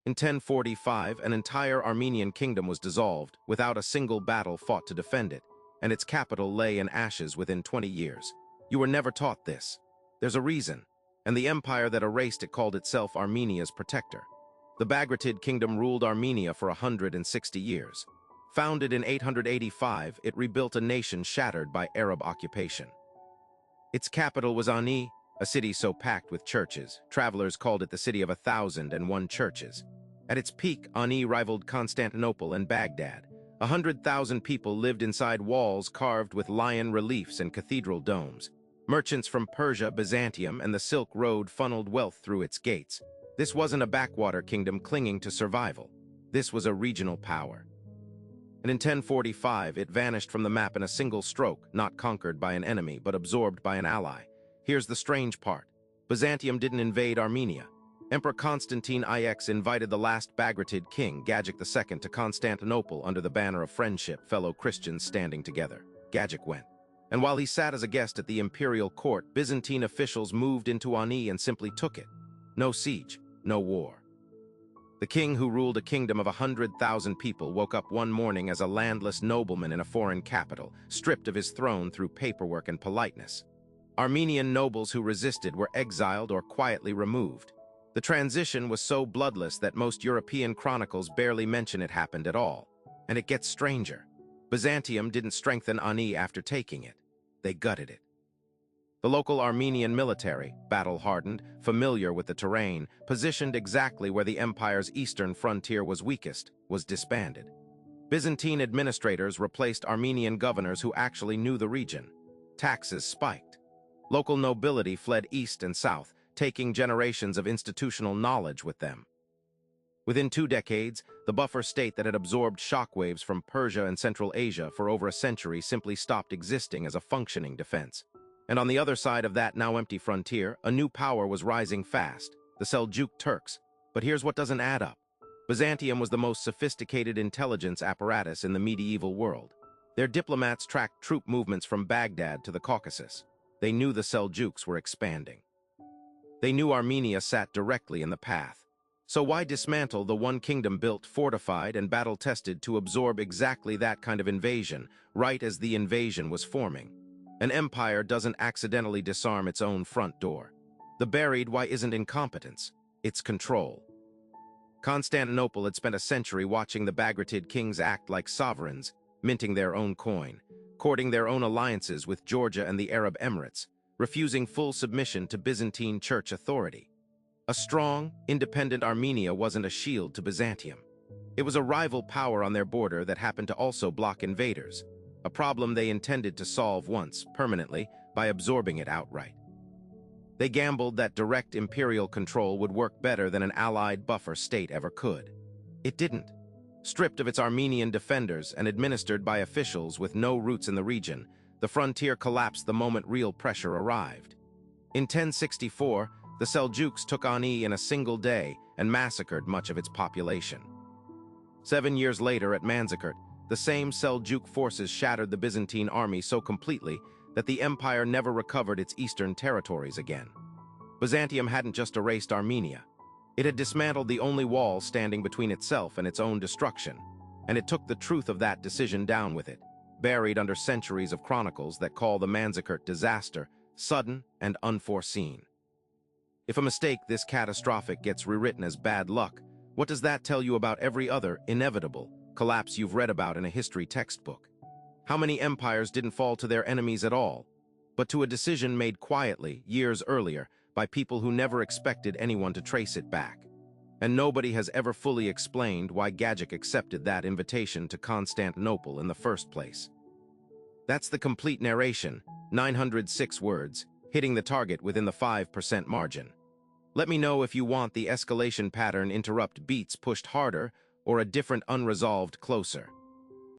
In 1045, an entire Armenian kingdom was dissolved without a single battle fought to defend it, and its capital lay in ashes within 20 years. You were never taught this. There's a reason, and the empire that erased it called itself Armenia's protector. The Bagratid Kingdom ruled Armenia for 160 years. Founded in 885, it rebuilt a nation shattered by Arab occupation. Its capital was Ani, a city so packed with churches, travelers called it the city of 1,001 churches. At its peak, Ani rivaled Constantinople and Baghdad. 100,000 people lived inside walls carved with lion reliefs and cathedral domes. Merchants from Persia, Byzantium, and the Silk Road funneled wealth through its gates. This wasn't a backwater kingdom clinging to survival. This was a regional power. And in 1045, it vanished from the map in a single stroke, not conquered by an enemy, but absorbed by an ally. Here's the strange part. Byzantium didn't invade Armenia. Emperor Constantine IX invited the last Bagratid king, Gagik II, to Constantinople under the banner of friendship, fellow Christians standing together. Gagik went. And while he sat as a guest at the imperial court, Byzantine officials moved into Ani and simply took it. No siege, no war. The king who ruled a kingdom of 100,000 people woke up one morning as a landless nobleman in a foreign capital, stripped of his throne through paperwork and politeness. Armenian nobles who resisted were exiled or quietly removed. The transition was so bloodless that most European chronicles barely mention it happened at all. And it gets stranger. Byzantium didn't strengthen Ani after taking it. They gutted it. The local Armenian military, battle-hardened, familiar with the terrain, positioned exactly where the empire's eastern frontier was weakest, was disbanded. Byzantine administrators replaced Armenian governors who actually knew the region. Taxes spiked. Local nobility fled east and south, taking generations of institutional knowledge with them. Within 2 decades, the buffer state that had absorbed shockwaves from Persia and Central Asia for over a century simply stopped existing as a functioning defense. And on the other side of that now empty frontier, a new power was rising fast, the Seljuk Turks. But here's what doesn't add up. Byzantium was the most sophisticated intelligence apparatus in the medieval world. Their diplomats tracked troop movements from Baghdad to the Caucasus. They knew the Seljuks were expanding. They knew Armenia sat directly in the path. So why dismantle the one kingdom built, fortified, and battle-tested to absorb exactly that kind of invasion, right as the invasion was forming? An empire doesn't accidentally disarm its own front door. The buried why isn't incompetence, it's control. Constantinople had spent a century watching the Bagratid kings act like sovereigns, minting their own coin, courting their own alliances with Georgia and the Arab Emirates, refusing full submission to Byzantine church authority. A strong, independent Armenia wasn't a shield to Byzantium. It was a rival power on their border that happened to also block invaders, a problem they intended to solve once, permanently, by absorbing it outright. They gambled that direct imperial control would work better than an allied buffer state ever could. It didn't. Stripped of its Armenian defenders and administered by officials with no roots in the region, the frontier collapsed the moment real pressure arrived. In 1064, the Seljuks took Ani in a single day and massacred much of its population. 7 years later at Manzikert, the same Seljuk forces shattered the Byzantine army so completely that the empire never recovered its eastern territories again. Byzantium hadn't just erased Armenia. It had dismantled the only wall standing between itself and its own destruction, and it took the truth of that decision down with it, buried under centuries of chronicles that call the Manzikert disaster sudden and unforeseen. If a mistake this catastrophic gets rewritten as bad luck, what does that tell you about every other inevitable collapse you've read about in a history textbook? How many empires didn't fall to their enemies at all, but to a decision made quietly, years earlier, by people who never expected anyone to trace it back? And nobody has ever fully explained why Gagik accepted that invitation to Constantinople in the first place. That's the complete narration, 906 words, hitting the target within the 5% margin. Let me know if you want the escalation pattern interrupt beats pushed harder or a different unresolved closer.